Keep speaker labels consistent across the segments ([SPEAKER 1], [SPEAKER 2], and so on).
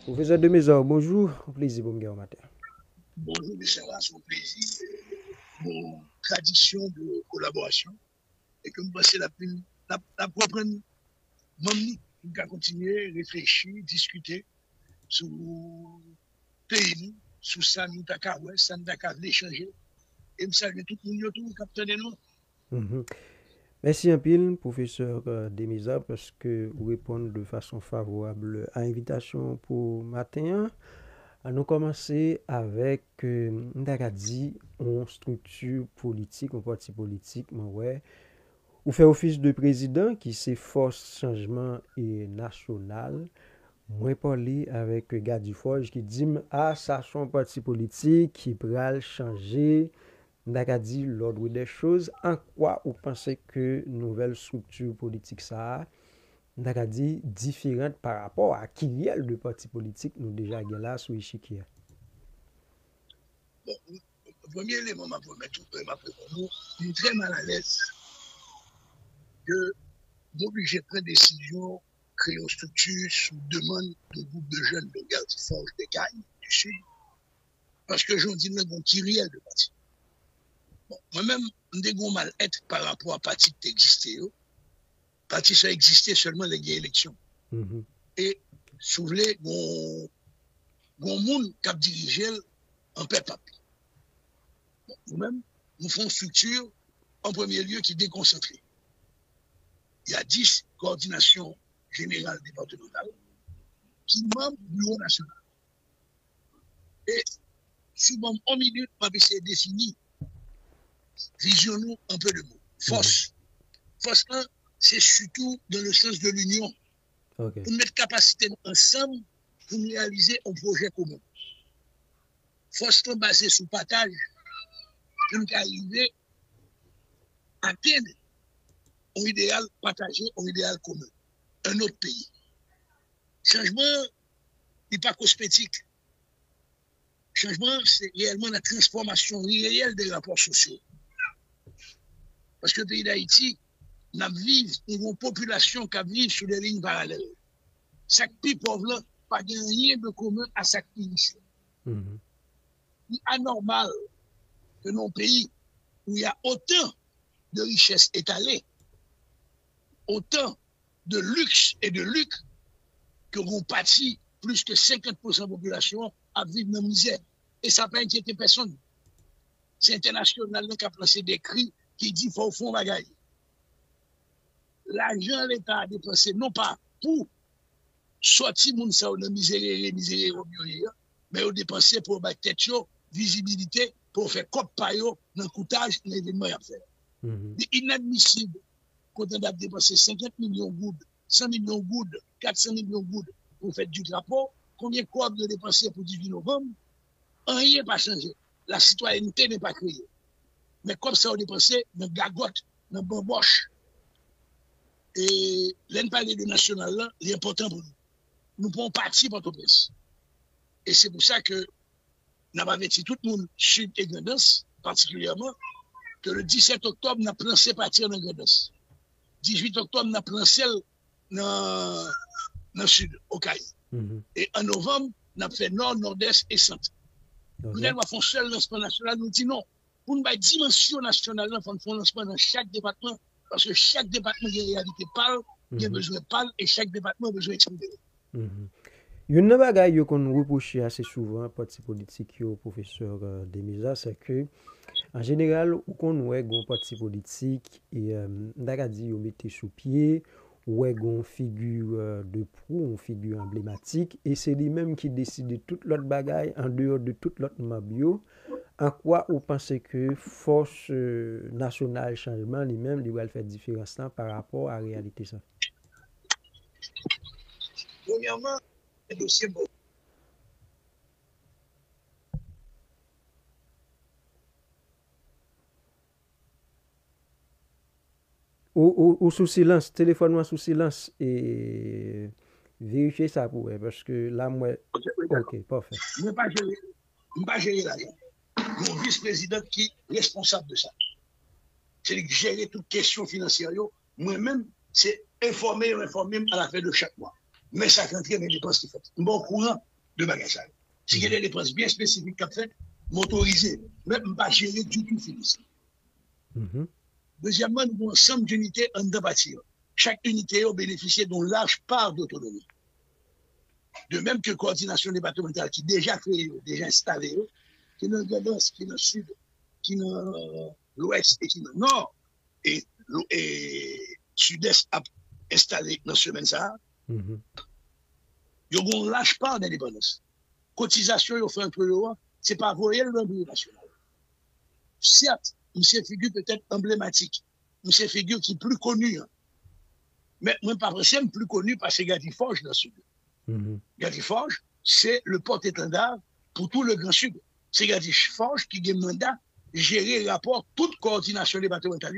[SPEAKER 1] Professeur Demezor, bonjour. Plaisir pour me au matin.
[SPEAKER 2] Bonjour, mes chers, c'est un plaisir. Mon tradition de collaboration et que je pense que la propre même nous qu'à continuer, réfléchir, discuter sur le pays, sur ça nous t'as ouais, ça nous t'as l'échanger. Et me salue tout le monde autour, capitaine de nous.
[SPEAKER 1] Mhm. Merci un pile, professeur Demezor, parce que vous répondez de façon favorable à l'invitation pour matin. Nous commencer avec, dit, une structure politique, un parti politique, mais ouais, ou fait office de président qui c'est force changement et national. Moi parler avec Gadi Forge qui dit ah ça son parti politique qui pral changer n'a dit l'ordre des choses en quoi vous pensez que nouvelle structure politique ça n'a dit différente par rapport à qui y a de parti politique nous déjà là sur l'échiquier.
[SPEAKER 2] Bon, le premier élément m'a promettre nous, je suis très mal à l'aise que m'obliger de prendre des décisions, créer une structure sous demande de groupe de jeunes de Gadi Forge des Cagnes du Sud. Parce que j'en dis, nous avons tiré de parti. Bon, moi-même, je suis mal-être par rapport à parti qui existait. Parti ça existait seulement les élections. Et sous les bon monde qui a dirigé en paix papier. Bon, nous-mêmes, nous faisons une structure en premier lieu qui est déconcentrée. Il y a 10 coordinations générales départementales qui membres du bureau national. Et souvent, en minute, on va essayer de définir vision-nous un peu de mots. Force. Force 1, c'est surtout dans le sens de l'union.
[SPEAKER 1] Okay.
[SPEAKER 2] Pour mettre capacité ensemble pour réaliser un projet commun. Force 1 basé sur le partage pour nous arriver à atteindre un idéal partagé, un idéal commun. Un autre pays. Changement n'est pas cosmétique. Changement, c'est réellement la transformation réelle des rapports sociaux. Parce que le pays d'Haïti, nous vivons une population qui vit sur des lignes parallèles. Chaque pays pauvre n'a pas rien de commun à chaque pays riche. Il est anormal que nos pays où il y a autant de richesses étalées, autant de luxe et de luxe, que l'on pâtit plus que 50% de la population à vivre dans la misère. Et ça n'a pas inquiété personne. C'est international qui a placé des cris qui dit qu'il faut fond bagaille. L'argent l'État a dépensé non pas pour sortir moun sa ou nan misère, mais au dépensé pour battre tête visibilité, pour faire cop payo dans le coûtage de l'événement à faire. C'est inadmissible quand on a dépensé 50 millions de gouttes, 100 millions de gouttes, 400 millions de gouttes pour faire du drapeau. Combien de quoi de dépenser pour 18 novembre? Rien n'a pas changé. La citoyenneté n'est pas créée. Mais comme ça, on dépensé dans gagotte, dans bamboche. Et l'enparler de national, là, c'est important pour nous. Nous pouvons partir pour Port-au-Prince. Et c'est pour ça que nous avons averti tout le monde, Sud et Grandance, particulièrement, que le 17 octobre, nous avons lancé partir dans Grandance. 18 octobre, nous avons lancé dans le Sud, au Caille. Et en novembre, nous avons fait Nord, Nord-Est et Centre. Nous avons fait un seul lancement national, nous disons non. Pour une dimension nationale, il faut un lancement dans chaque département, parce que chaque département a une réalité parle, il a besoin de parler, et chaque département a besoin d'exprimer.
[SPEAKER 1] Une bagaille qu'on reproche assez souvent parti politique au professeur Demezor, c'est que en général ou qu'on ouais gon parti politique et d'aga dit yo mettez sous pied ouais gon figure de proue, une figure emblématique et c'est lui-même qui décide toute l'autre bagaille en dehors de toute l'autre mabio. En quoi vous pensez que force nationale changement lui-même lui va faire différence là par rapport à la réalité ça?
[SPEAKER 2] Premièrement, le dossier bon.
[SPEAKER 1] Ou sous silence, téléphone-moi sous silence et vérifier ça pour eux, parce que là, moi. Ok, parfait.
[SPEAKER 2] Je ne vais pas gérer l'argent. Mon vice-président qui est responsable de ça. C'est de gérer toutes questions financières. Moi-même, c'est informer à la fin de chaque mois. Mais ça rentre dans les dépenses qui fait. Bon courant, de bagages. Si il y a des dépenses bien spécifiques qu'a fait, m'autoriser, même pas gérer du tout finance. Deuxièmement, nous avons un ensemble d'unités en deux bâtiments. Chaque unité a bénéficié d'une large part d'autonomie. De même que coordination départementale qui est déjà créée, déjà installée, qui est dans l'est, qui est dans le sud, qui est dans l'ouest et qui est dans le nord, et sud-est installé dans ce semaine ça, il y a une large part d'indépendance. Cotisation, il fait un peu loin, ce n'est pas voyer le bureau national. Certes, c'est une figure peut-être emblématique, c'est une figure qui est plus connue. Hein. Mais moi, pas forcément plus connu parce que Gadi Forge dans le sud. Gadi Forge, c'est le porte-étendard pour tout le Grand Sud. C'est Gadi Forge qui a le mandat de gérer le rapport, toute coordination départementale.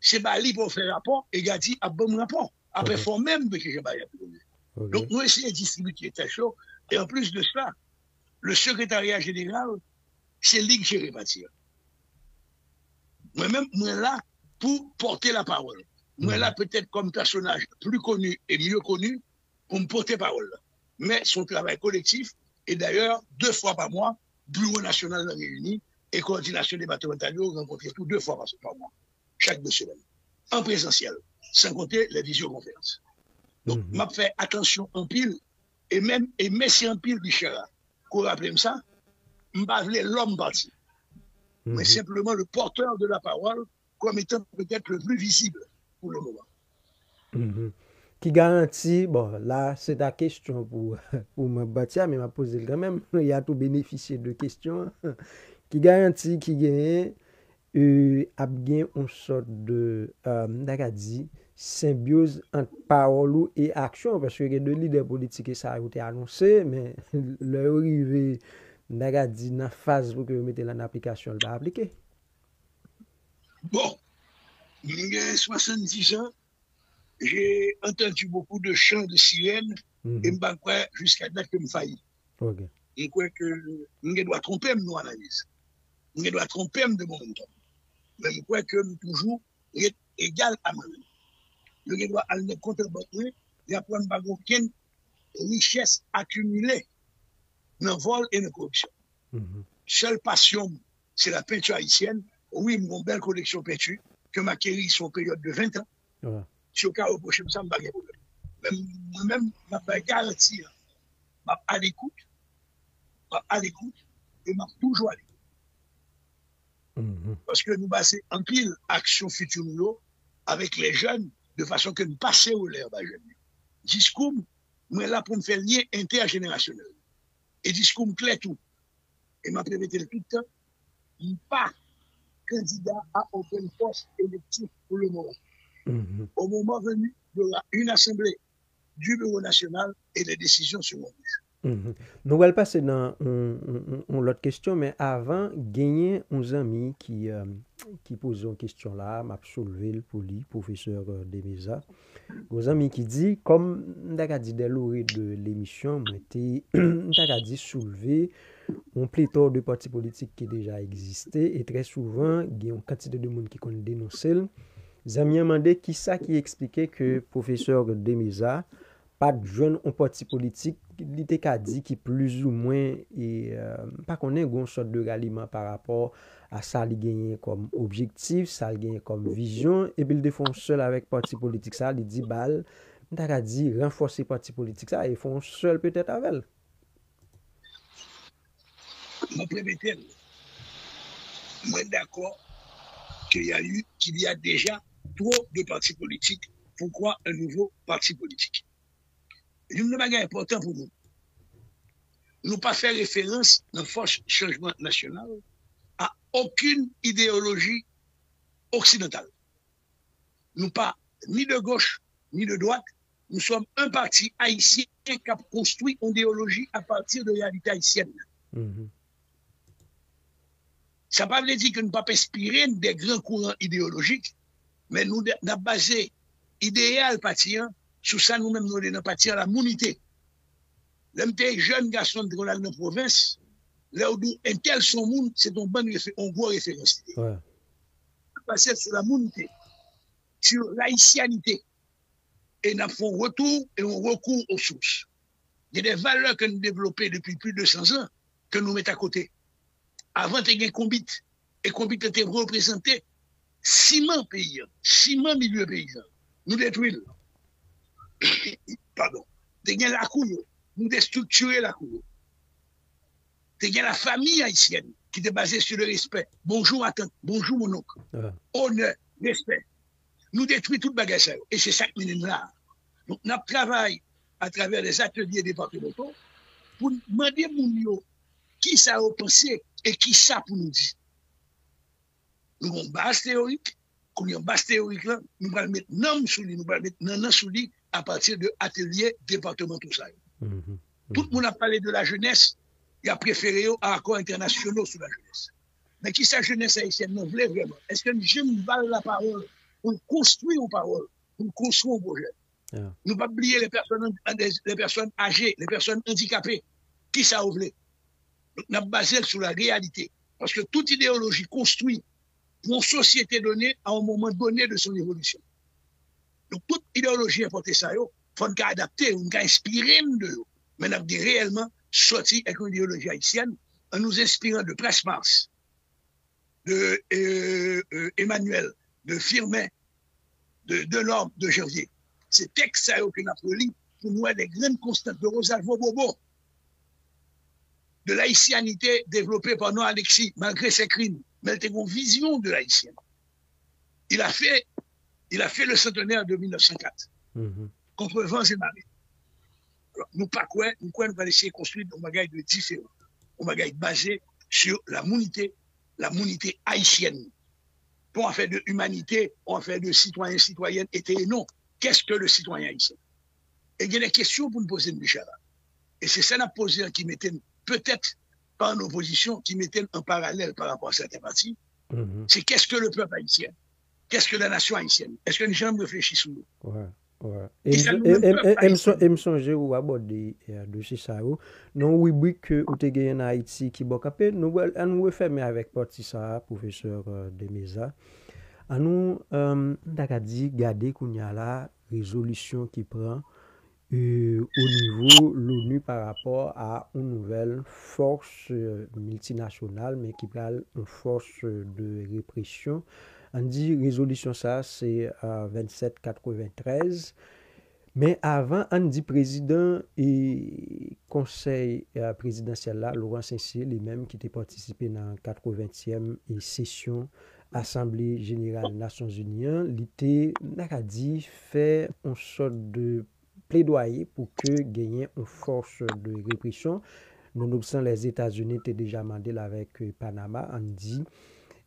[SPEAKER 2] C'est Bali pour faire rapport et Gadi a bon rapport. Après, il faut même que j'ai pas. Donc, nous essayons de distribuer les choses. Et en plus de cela, le secrétariat général, c'est lui qui gère bâtir. Moi-même, moi là pour porter la parole. Moi là peut-être comme personnage plus connu et mieux connu pour me porter parole. Mais son travail collectif, et d'ailleurs, 2 fois par mois, Bureau national réuni et coordination départementale rencontrés tous 2 fois par mois, chaque 2 semaines, en présentiel, sans compter les visioconférences. Donc, m'a fait attention en pile, et même, et Messi en pile, Bichara, qu'on rappelle ça, m'a pas l'homme parti, mais simplement le porteur de la parole, comme étant peut-être le plus visible pour le moment.
[SPEAKER 1] Qui garantit, bon, là, c'est ta question pour me bâtir, mais m'a posé quand même, il y a tout bénéficié de questions, qui garantit, qui gagne, a bien une sorte de, dit, symbiose entre parole et action, parce que les deux leaders politiques, ça a été annoncé, mais leur arrivé, dit, dans la phase pour que vous mettez en application, elle va appliquer.
[SPEAKER 2] Bon, j'ai 70 ans, j'ai entendu beaucoup de chants de sirènes et je crois jusqu'à date que je faillis. Je crois que je dois tromper mon analyse. Je dois tromper de mon temps. Mais je crois que je suis toujours égal à moi-même. Je dois aller contre le battre et apprendre par aucune richesse accumulée dans le vol et dans la corruption. Seule passion, c'est la peinture haïtienne. Oui, mon belle collection de peinture que m'a acquérie sur une période de 20 ans. Si au cas reproché, ça me bague problème. Moi-même, je vais garantir, je vais à l'écoute, et je vais toujours à l'écoute. Parce que nous basons en pile action future avec les jeunes, de façon que nous passions au l'air bas jeunes. Discours, moi là pour me faire lien intergénérationnel. Et discours clair tout. Et m'a prévêté tout le temps, il n'est pas candidat à aucun poste électif pour le moment. Au moment venu, il y aura une assemblée du Bureau national et les décisions seront prises.
[SPEAKER 1] Nous allons passer dans l'autre question, mais avant, gagner un ami qui pose une question là, m'a soulevé le poli, professeur Demisa. Un ami qui dit, comme nous dit dès l'orée de l'émission, nous avons dit soulever un pléthore de partis politiques qui déjà existé et très souvent, il y a une quantité de monde qui connaît dénoncer. Zami a demandé qui ça qui expliquait que professeur Demisa pas de jeune un parti politique il était qu'a dit qui plus ou moins et pas connaît une sorte de ralliement par rapport à ça il gagne comme objectif, ça il gagne comme vision et puis il défend seul avec parti politique ça il dit balle t'as dit renforcer parti politique ça et font seul peut-être avec elle.
[SPEAKER 2] Moi d'accord qu'il y a déjà trop de partis politiques. Pourquoi un nouveau parti politique? Une bagage important pour nous. Nous pas faire référence dans force changement national à aucune idéologie occidentale. Nous pas ni de gauche ni de droite. Nous sommes un parti haïtien qui a construit une idéologie à partir de réalité haïtienne. Ça ne veut pas dire que nous ne pouvons pas inspirer des grands courants idéologiques, mais nous avons basé l'idéal parti sur ça nous-mêmes nous avons parti à la monité. L'un des jeunes garçons de la province, là où un tel son monde, c'est un gros référence. Passer sur la monité, sur l'haïtianité, et nous avons retour et on recourt aux sources. Il y a des valeurs que nous développons depuis plus de 200 ans que nous mettons à côté. Avant, il y a un combit. Et combit était représenté 6 pays, 6 milieux paysans. Nous détruisons. Pardon. Il y a la cour. Nous déstructurons la cour. Il y a la famille haïtienne qui est basée sur le respect. Bonjour, attends. Bonjour, mon oncle. Honneur, respect. Nous détruisons tout le bagage. Et c'est ça que nous là. Donc, nous travaillons à travers les ateliers départementaux pour demander à nous qui ça a pensé et qui ça pour nous dire. Nous avons une base théorique. Quand nous avons une base théorique, là, nous allons mettre nom sous lui, nous allons mettre nom sous lui à partir de ateliers départementaux. Tout le monde a parlé de la jeunesse, il a préféré à accords internationaux sur la jeunesse. Mais qui sa jeunesse haïtienne nous voulait vraiment? Est-ce que nous jeunes valent la parole pour construire une parole, pour construire un projet? Nous ne pas oublier les personnes âgées, les personnes handicapées. Qui ça voulait? Nous avons basé sur la réalité. Parce que toute idéologie construite pour une société donnée à un moment donné de son évolution. Donc, toute idéologie importée ça, il faut nous adapter, nous inspirer de eux. Mais nous avons réellement sorti avec une idéologie haïtienne en nous inspirant de Presse Mars, de Emmanuel, de Firmin, de Delorme, de Janvier. Ces textes que nous avons lus pour nous des grandes constantes de Rosalvo Bobo, de l'haïtianité développée par Noah Alexis, malgré ses crimes. Mais il était une vision de l'haïtien. Il a fait le centenaire de 1904 contre vents et marées. Alors, nous pas quoi, nous allons essayer de construire un bagage de différent, un bagage basé sur la monité haïtienne. Pour en faire de humanité, en faire de citoyens, citoyennes, et non. Qu'est-ce que le citoyen haïtien? Et il y a des questions pour nous poser, Michel. Et c'est ça la posée qui mettait peut-être pas en opposition, qui mettait en parallèle par rapport à certains partis. C'est qu'est-ce que le peuple haïtien? Qu'est-ce que la nation haïtienne? Est-ce que les gens réfléchissent sur nous?
[SPEAKER 1] Et me songe ou aborder dossier ça non rubrique que ou te gagné en Haïti qui bon capé nous refermer avec partie ça professeur Demeza à nous d'accord dit garder qu'on y a la résolution qui prend au niveau l'ONU par rapport à une nouvelle force multinationale mais qui parle une force de répression. On dit résolution ça c'est 2793. Mais avant, on dit président et conseil présidentiel là, Laurent Saint-Cyr, lui-même qui était participé dans la 80e session Assemblée générale des Nations Unies, il était dit fait une sorte de plaidoyer pour que gagne une force de répression. Nonobstant les États-Unis étaient déjà mandés avec Panama, on dit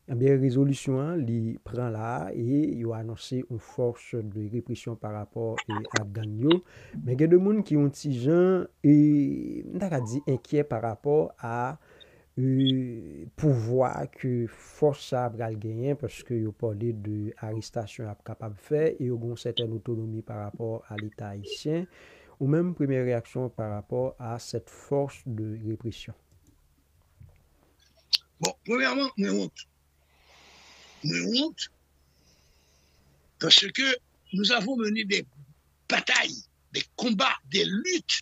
[SPEAKER 1] bien résolution li prend là et il a annoncé une force de répression par rapport à Gagno mais il y a des gens qui ont petit gens et dit inquiet par rapport à pouvoir que force ça va gagner parce que il parlé de arrestation capable faire et une certaine autonomie par rapport à l'État haïtien ou même première réaction par rapport à cette force de répression.
[SPEAKER 2] Bon, premièrement, honte parce que nous avons mené des batailles, des combats, des luttes.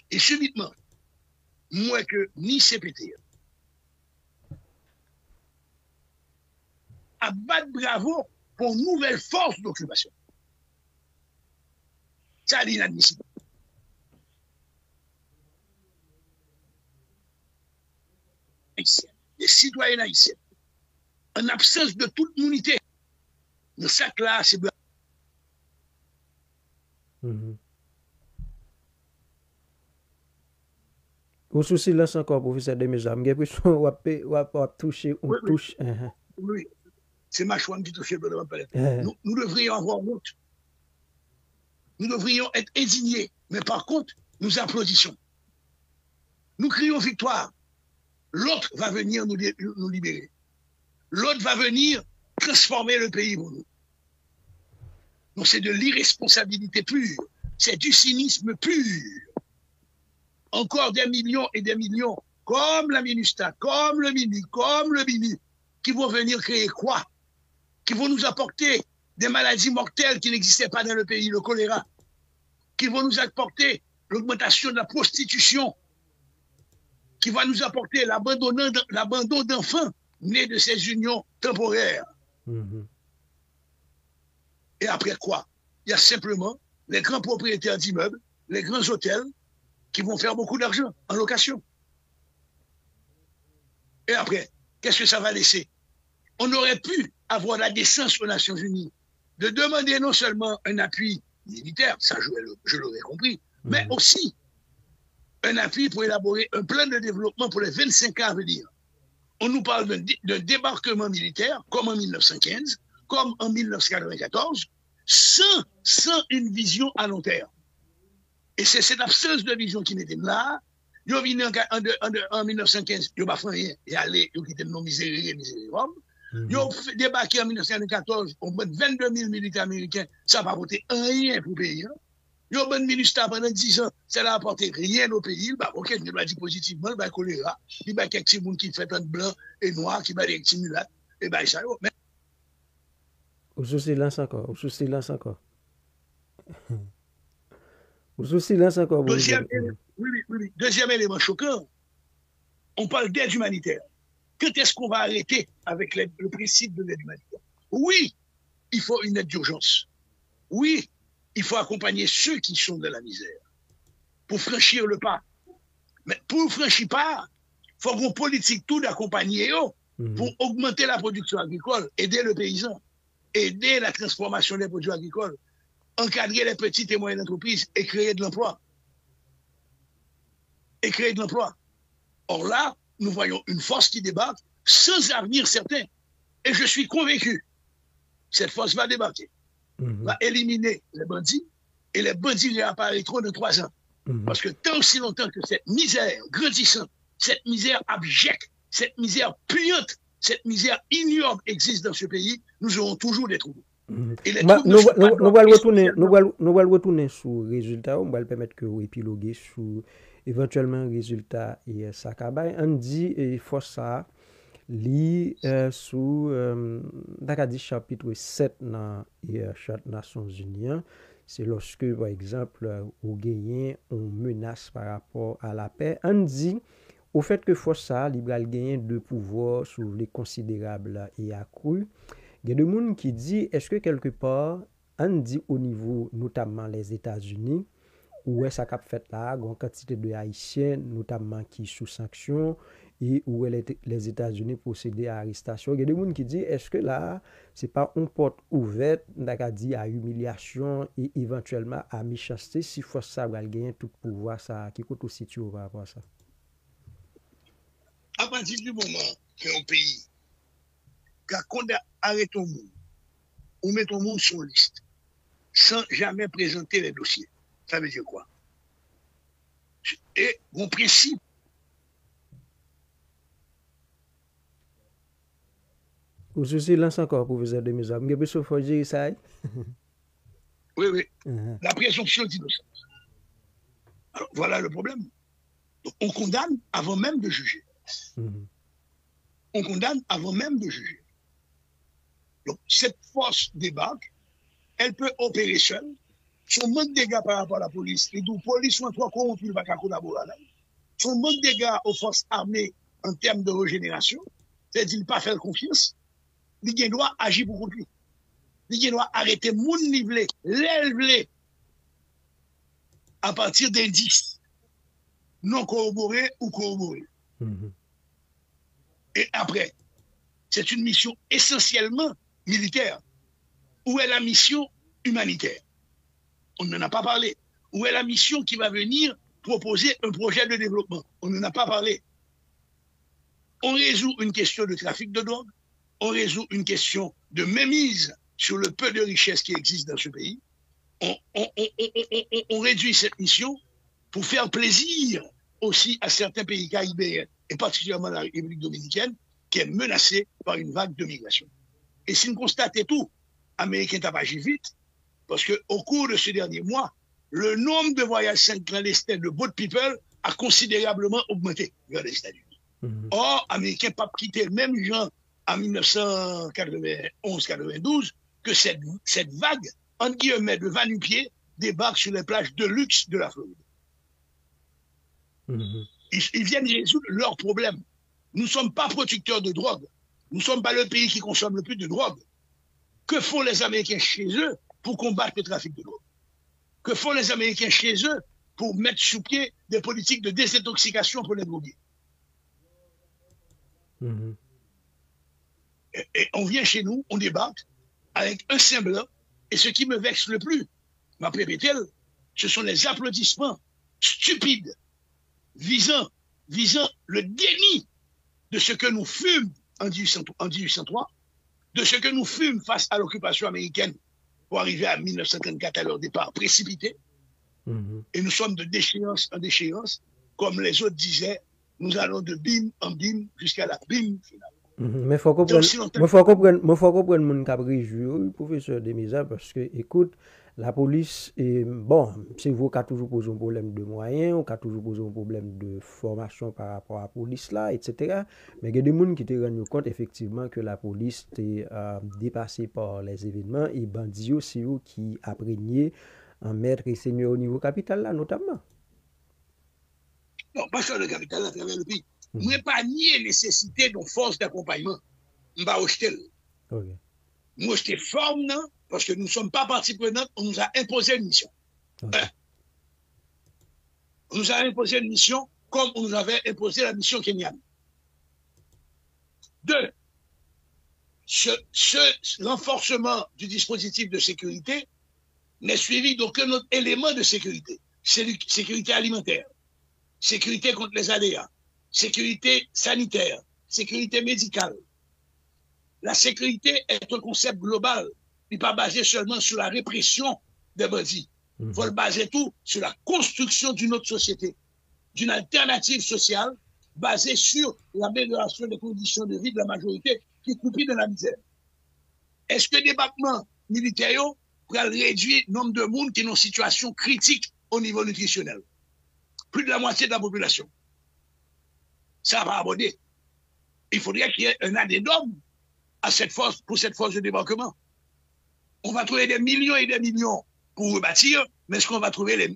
[SPEAKER 2] Et subitement, moi que ni CPT, à battre bravo pour une nouvelle force d'occupation. Ça, c'est inadmissible. Les citoyens haïtiens, en absence de toute unité, le sac là, c'est blanc.
[SPEAKER 1] Au souci là encore professeur Demeza, j'ai l'impression qu'on toucher on touche.
[SPEAKER 2] Oui, c'est ma choix qui touche le palais. Nous devrions avoir honte. Nous devrions être indignés, mais par contre, nous applaudissons. Nous crions victoire. L'autre va venir nous libérer. L'autre va venir transformer le pays pour nous. Donc c'est de l'irresponsabilité pure. C'est du cynisme pur. Encore des millions et des millions, comme la MINUSTAH, comme le MINU, comme le BINU, qui vont venir créer quoi? Qui vont nous apporter des maladies mortelles qui n'existaient pas dans le pays, le choléra, qui vont nous apporter l'augmentation de la prostitution, qui va nous apporter l'abandon d'enfants nés de ces unions temporaires. Et après quoi? Il y a simplement les grands propriétaires d'immeubles, les grands hôtels, qui vont faire beaucoup d'argent en location. Et après, qu'est-ce que ça va laisser? On aurait pu avoir la décence aux Nations Unies de demander non seulement un appui militaire, ça je l'aurais compris, mais aussi un appui pour élaborer un plan de développement pour les 25 ans à venir. On nous parle d'un débarquement militaire, comme en 1915, comme en 1994, sans une vision à long terme. Et c'est cette absence de vision qui n'était là. Ils ont venu en 1915, ils n'ont pas fait rien, ils allaient, ils ont quitté le nom misérable. Ils ont débarqué en 1914, on met 22 000 militaires américains, ça n'a pas apporté rien pour le pays. Ils ont un ministère pendant 10 ans, ça n'a apporté rien au pays. Bah, ok, je dois dire positivement, bah, choléra, il y a quelques gens qui font un blanc et noir, qui va des stimulats, et bah, ça y est.
[SPEAKER 1] Ou sous silence encore, ou sous silence encore. Ou sous silence encore.
[SPEAKER 2] Deuxième élément choquant, on parle d'aide humanitaire. Quand est-ce qu'on va arrêter avec le principe de l'aide humanitaire? Oui, il faut une aide d'urgence. Oui, il faut accompagner ceux qui sont dans la misère pour franchir le pas. Mais pour franchir le pas, il faut qu'on politique tout d'accompagner pour augmenter la production agricole, aider le paysan, aider la transformation des produits agricoles, encadrer les petites et moyennes entreprises et créer de l'emploi. Or là, nous voyons une force qui débarque sans avenir certain. Et je suis convaincu, cette force va débarquer, va éliminer les bandits, et les bandits réapparaîtront de 3 ans. Parce que tant aussi longtemps que cette misère grandissante, cette misère abjecte, cette misère puante, cette misère ignoble existe dans ce pays, nous aurons toujours des troubles.
[SPEAKER 1] Nous allons retourner sur le résultat, on va le permettre que vous épiloguez sur éventuellement le résultat et ça cabaye. On dit il faut ça li sous d'accord chapitre 7 dans Charte des Nations Unies, c'est lorsque par exemple au gagné on menace par rapport à la paix. On dit au fait que faut ça libéral gagner de pouvoir sur les considérables et accru. Il y a des gens qui disent, est-ce que quelque part, on dit au niveau, notamment les États-Unis, où est-ce qu'a fait là, une quantité de Haïtiens, notamment qui sous sanction, et où les États-Unis procédaient à l'arrestation. Il y a des gens qui disent, est-ce que là, c'est pas une porte ouverte, d'accord, dit à humiliation et éventuellement à méchanceté, si force ça va gagner tout pouvoir, ça, qui coûte aussi tu par rapport à ça?
[SPEAKER 2] À partir du moment qu'un pays qu'on arrête ton monde, ou met ton monde sur liste, sans jamais présenter les dossiers. Ça veut dire quoi? Et mon principe.
[SPEAKER 1] Vous souciez lance encore, professeur de Misa. Vous avez besoin de dire ça?
[SPEAKER 2] Oui. La présomption d'innocence. Alors, voilà le problème. Donc, on condamne avant même de juger. On condamne avant même de juger. Donc, cette force débarque, elle peut opérer seule. Son manque de dégâts par rapport à la police, les deux polices sont trop corrompus, il ne va pas collaborer. Son manque de dégâts aux forces armées en termes de régénération, c'est-à-dire ne pas faire confiance, il doit agir pour contre lui. Il doit arrêter mon nivelé, l'élever à partir d'indices non corroborés ou corroborés. Et après, c'est une mission essentiellement militaire. Où est la mission humanitaire? On n'en a pas parlé. Où est la mission qui va venir proposer un projet de développement? On n'en a pas parlé. On résout une question de trafic de drogue, on résout une question de mémise sur le peu de richesse qui existe dans ce pays. On réduit cette mission pour faire plaisir aussi à certains pays caribéens, et particulièrement la République dominicaine, qui est menacée par une vague de migration. Et si nous constatons tout, Américains n'ont pas agi vite, parce qu'au cours de ces derniers mois, le nombre de voyages clandestins de boat people a considérablement augmenté vers les États-Unis. Or, Américains n'ont pas quitté le même genre en 1991-92 que cette vague, entre guillemets, de va-nu-pieds débarque sur les plages de luxe de la Floride. Ils viennent résoudre leurs problèmes. Nous ne sommes pas producteurs de drogue. Nous ne sommes pas le pays qui consomme le plus de drogue. Que font les Américains chez eux pour combattre le trafic de drogue? Que font les Américains chez eux pour mettre sous pied des politiques de désintoxication pour les drogués? Et on vient chez nous, on débarque avec un sein blanc, et ce qui me vexe le plus, ma répéter, ce sont les applaudissements stupides visant le déni de ce que nous fûmes en 1803, de ce que nous fûmes face à l'occupation américaine pour arriver à 1934 à leur départ précipité. Et nous sommes de déchéance en déchéance, comme les autres disaient, nous allons de bim en bim jusqu'à la bim finale.
[SPEAKER 1] Mais faut comprendre mon cabri joué, professeur Demisa, parce que, écoute, la police, bon, c'est vous qui a toujours posé un problème de moyens, qui a toujours posé un problème de formation par rapport à la police là, etc. Mais il y a des gens qui te rendent compte effectivement que la police est dépassée par les événements et bandits aussi qui apprennent en maître et seigneur au niveau capital là, notamment.
[SPEAKER 2] Non, pas sur le capital à travers le pays. Nous n'avons pas nié nécessité de force d'accompagnement. Nous n'avons pas acheté. Nous avons acheté forme, parce que nous ne sommes pas partie prenante, on nous a imposé une mission. On nous a imposé une mission comme on nous avait imposé la mission kenyane. 2. Ce renforcement du dispositif de sécurité n'est suivi d'aucun autre élément de sécurité. Sécurité alimentaire, sécurité contre les aléas, sécurité sanitaire, sécurité médicale. La sécurité est un concept global. Il n'est pas basé seulement sur la répression des bandits. Il faut le baser tout sur la construction d'une autre société, d'une alternative sociale basée sur l'amélioration des conditions de vie de la majorité qui croupit dans la misère. Est-ce que le débarquement militaire pour réduire le nombre de monde qui est en situation critique au niveau nutritionnel? Plus de la moitié de la population. Ça va aborder. Il faudrait qu'il y ait un addendum à cette force, pour cette force de débarquement. On va trouver des millions et des millions pour rebâtir, mais est-ce qu'on va trouver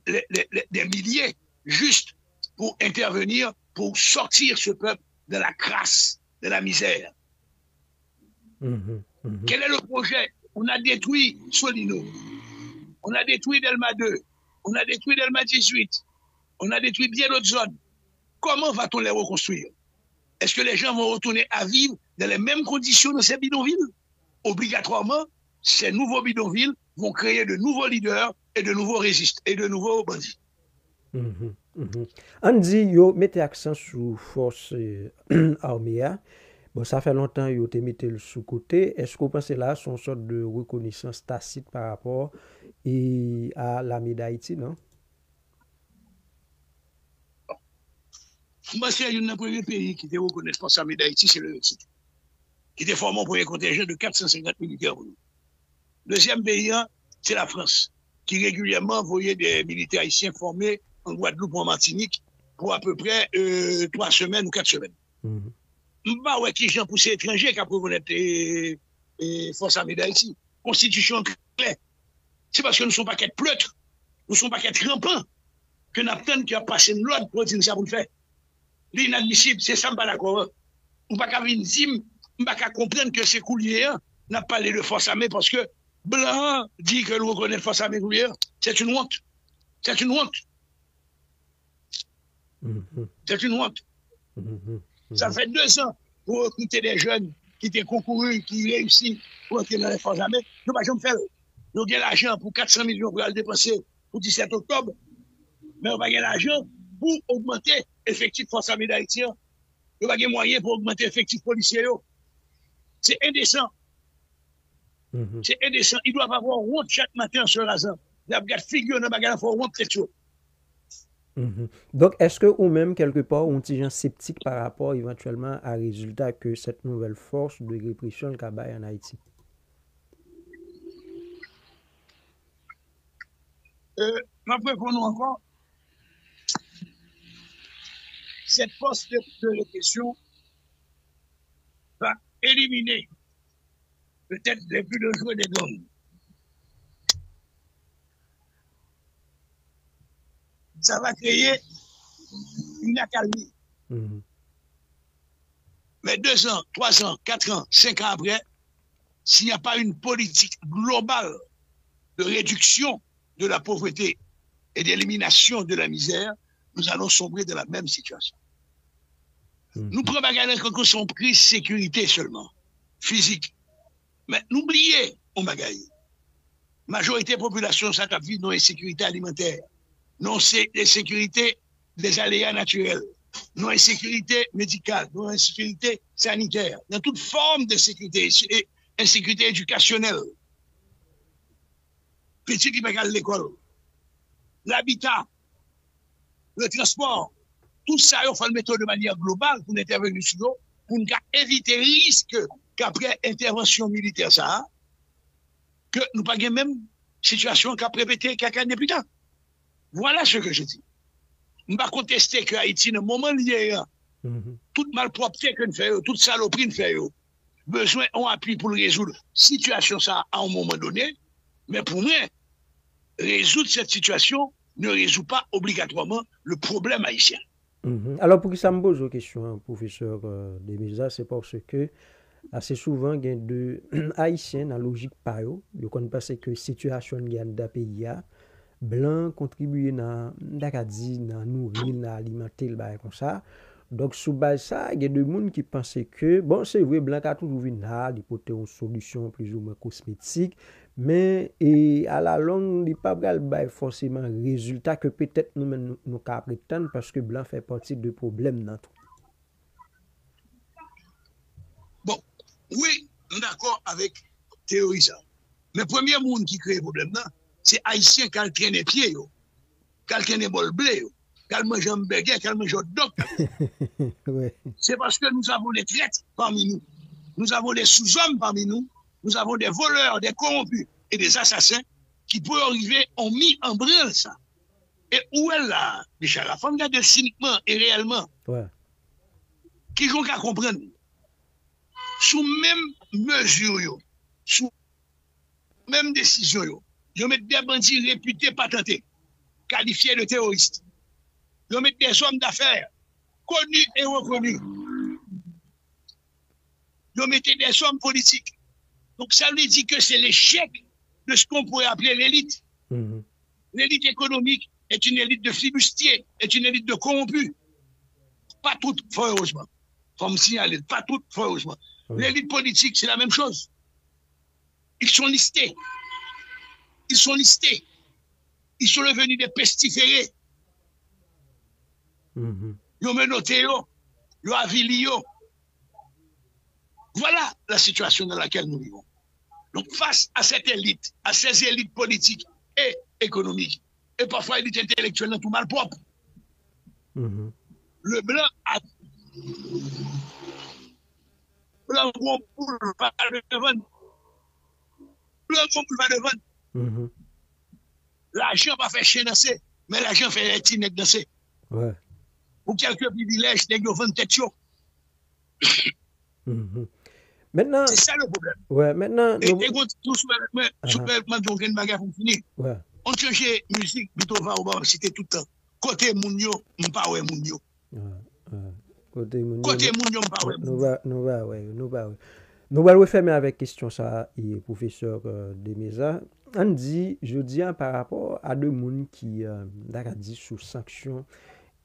[SPEAKER 2] des milliers juste pour intervenir, pour sortir ce peuple de la crasse, de la misère? Quel est le projet? On a détruit Solino, on a détruit Delma 2, on a détruit Delma 18, on a détruit bien d'autres zones. Comment va-t-on les reconstruire? Est-ce que les gens vont retourner à vivre dans les mêmes conditions dans ces bidonvilles? Obligatoirement, ces nouveaux bidonvilles vont créer de nouveaux leaders et de nouveaux résistants et de nouveaux bandits.
[SPEAKER 1] On dit, yo, mettez accent sur force armée. Bon, ça fait longtemps que vous avez mis le sous-côté. Est-ce que vous pensez là, c'est une sorte de reconnaissance tacite par rapport à l'armée d'Haïti, non?
[SPEAKER 2] Moi, c'est un premier pays qui était reconnu force armée d'Haïti, c'est le Mexique, qui était formé pour un contingent de 450 militaires. Deuxième pays, c'est la France, qui régulièrement envoyait des militaires haïtiens formés en Guadeloupe ou en Martinique pour à peu près 3 semaines ou 4 semaines. Bah ouais, qui gens poussés étrangers qui a reconnaître force armée d'Haïti. Constitution claire. C'est parce que nous ne sommes pas qu'être pleutres, nous ne sommes pas qu'être rampants, que Napton qui a passé une loi pour dire ça pour le faire. L'inadmissible, c'est ça, je ne suis pas d'accord. On ne peut pas comprendre que ces couliers n'a pas parlé de force armée parce que Blanc dit que nous reconnaissons force armée coulière. C'est une honte. C'est une honte. C'est une honte. Ça fait 2 ans pour recruter des jeunes qui étaient concourus, qui réussissent pour entrer dans les forces armées. Nous ne pouvons pas faire. Nous avons l'argent pour 400 millions pour le dépenser pour 17 octobre, mais on va gagner l'argent pour augmenter l'effectif force armée d'Haïti. On va gagner moyen pour augmenter l'effectif policier. C'est indécent. C'est indécent. Ils doivent avoir honte chaque matin en se rasant. Ils doivent garder figure dans le bagage pour honte quelque chose.
[SPEAKER 1] Donc, est-ce que ou même quelque part, on est sceptique par rapport éventuellement à résultat que cette nouvelle force de répression le cabaye en Haïti?
[SPEAKER 2] Après, pour nous encore, cette force de répression va éliminer peut-être les plus dangereux des gangs. Ça va créer une accalmie. Mais 2 ans, 3 ans, 4 ans, 5 ans après, s'il n'y a pas une politique globale de réduction de la pauvreté et d'élimination de la misère, nous allons sombrer dans la même situation. Nous prenons bagarre que son prix sécurité seulement, physique. Mais n'oubliez, on bagaille. Majorité de la population, ça vit dans l'insécurité alimentaire, non c'est l'insécurité des aléas naturels, non insécurité médicale, non insécurité sanitaire, dans toute forme de sécurité, insécurité éducationnelle. Petit qui va à l'école, l'habitat, le transport, tout ça, il faut le mettre de manière globale pour intervenir sur l'eau, pour éviter le risque qu'après intervention militaire, ça, que nous pas même situation qu'a répété quelques années plus tard. Voilà ce que je dis. Je ne vais pas contester que Haïti, dans le moment lié, toute malpropreté que nous faisons, toute saloperie que nous faisons, besoin on appuie pour résoudre situation ça à un moment donné, mais pour moi, résoudre cette situation ne résout pas obligatoirement le problème haïtien.
[SPEAKER 1] Alors, pour que ça me pose une question, professeur Demisa, c'est parce que assez souvent, il y a de Haïtiens dans la logique par eux, ils connaissent que la situation dans le pays, blanc contribuer dans nourrir, dans alimenter le bail comme ça. Donc, sous base ça, il y a des gens qui pensent que, bon, c'est vrai, blanc a toujours vu là, il peut avoir une solution plus ou moins cosmétique, mais à la longue, il n'y a pas forcément résultat que peut-être nous prétendre parce que blanc fait partie de problème dans tout.
[SPEAKER 2] Bon, oui, nous sommes d'accord avec théorie ça. Mais le premier monde qui crée le problème, c'est Haïtien qui a traîné pied, qui a traîné bol blé, qui a mangé un burger, qui a mangé un doc.
[SPEAKER 1] Ouais.
[SPEAKER 2] C'est parce que nous avons des traites parmi nous. Nous avons des sous-hommes parmi nous. Nous avons des voleurs, des corrompus et des assassins qui peuvent arriver, ont mis en branle ça. Et où est là, Michel? La femme de cyniquement et réellement,
[SPEAKER 1] Ouais.
[SPEAKER 2] qui ont qu'à comprendre, sous même mesure, sous même décision, ils mettent des bandits réputés patentés, qualifiés de terroristes. Ils mettent des hommes d'affaires, connus et reconnus. Ils mettent des hommes politiques. Donc ça veut dire que c'est l'échec de ce qu'on pourrait appeler l'élite. L'élite économique est une élite de flibustiers, est une élite de corrompus. Pas toutes, fort heureusement. Faut me signaler, pas toutes, fort heureusement. L'élite politique, c'est la même chose. Ils sont listés. Ils sont listés. Ils sont devenus des pestiférés. Ils ont menotté, ils ont avili. Voilà la situation dans laquelle nous vivons. Donc, face à cette élite, à ces élites politiques et économiques, et parfois élite intellectuelle dans tout mal propre, le blanc a. Blanc poule va devant. Blanc poule va devant. L'argent va faire chien danser, mais l'argent fait les petits nègres danser.
[SPEAKER 1] Ouais.
[SPEAKER 2] Pour quelques privilèges, les gars vendent tête.
[SPEAKER 1] Maintenant.
[SPEAKER 2] C'est ça le problème.
[SPEAKER 1] Ouais, maintenant.
[SPEAKER 2] Et tout soulèvement de bagage pour finir.
[SPEAKER 1] Ouais.
[SPEAKER 2] On change musique, Bitova, on va citer tout le temps. Côté Mounio, on pas ouais Mounio.
[SPEAKER 1] Côté Mounio,
[SPEAKER 2] on pas ouais.
[SPEAKER 1] Nous allons refermer avec question ça, professeur Demisa. On dit, je dis par rapport à deux monde qui dit sous sanction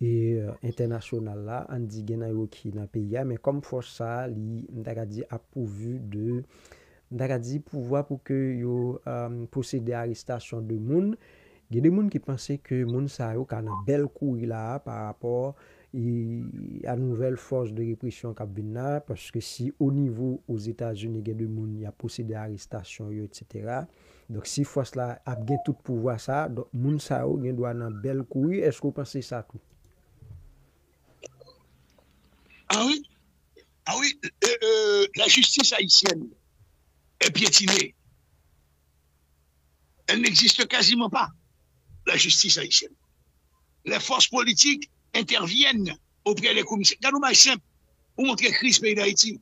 [SPEAKER 1] et international là, on dit gen qui dans pays mais comme force ça, li dit a pourvu de dit pouvoir pour que yo procéder à arrestation de monde. Il y a des gens qui pensaient que moun sa yo kana bel courir là par rapport à nouvelle force de répression qui vient parce que si au niveau aux États-Unis il y a des gens qui a procédé à arrestation etc. Donc si force là a gain tout pouvoir ça donc moun sa yo gen doit nan bel courir. Est-ce que vous pensez ça tout?
[SPEAKER 2] Ah oui, la justice haïtienne est piétinée. Elle n'existe quasiment pas, la justice haïtienne. Les forces politiques interviennent auprès des commissaires. Regardez-moi simple, pour montrer crise pays d'Haïti.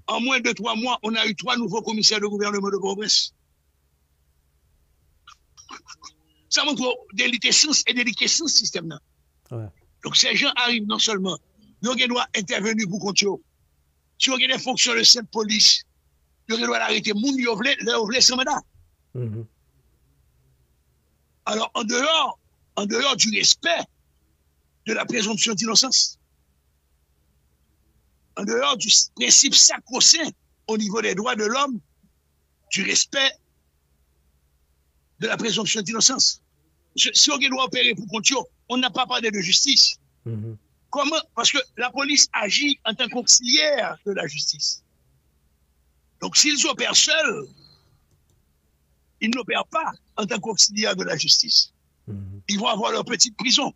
[SPEAKER 2] En moins de 3 mois, on a eu 3 nouveaux commissaires de gouvernement de Port-au-Prince. Ça montre déliquescence et déliquescence système là.
[SPEAKER 1] Ouais.
[SPEAKER 2] Donc ces gens arrivent non seulement, ils doivent intervenir pour contrôler. Si on a des fonctions de cette police, ils doivent arrêter moun ils veulent sans mandat. Alors en dehors du respect de la présomption d'innocence, en dehors du principe sacro-saint au niveau des droits de l'homme, du respect de la présomption d'innocence. Si on doit opérer pour contrôler, on n'a pas parlé de justice. Comment? Parce que la police agit en tant qu'auxiliaire de la justice. Donc s'ils opèrent seuls, ils n'opèrent pas en tant qu'auxiliaire de la justice. Ils vont avoir leur petite prison.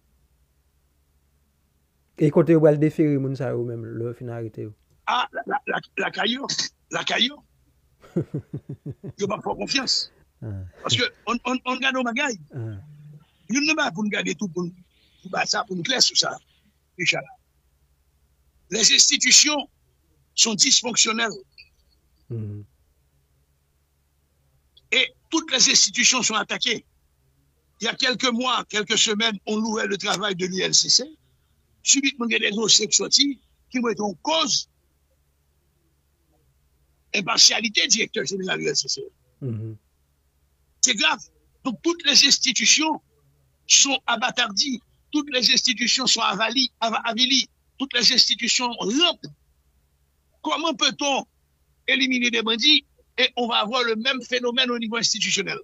[SPEAKER 1] Et quand on va le déférer, moun sa ou même le finalité.
[SPEAKER 2] Ah, la caillou. Il n'y a pas faire confiance. Parce que on garde nos bagailles. Nous ne pas pour nous garder tout pour nous clair sur ça. Les institutions sont dysfonctionnelles. Et toutes les institutions sont attaquées. Il y a quelques mois, quelques semaines, on louait le travail de l'ILCC. Subitement, il y a des dossiers qui sont sortis qui vont être en cause impartialité directeur général de l'ILCC. C'est grave. Donc, toutes les institutions sont abattardies. Toutes les institutions sont avilies. Toutes les institutions rampent. Comment peut-on éliminer des bandits et on va avoir le même phénomène au niveau institutionnel?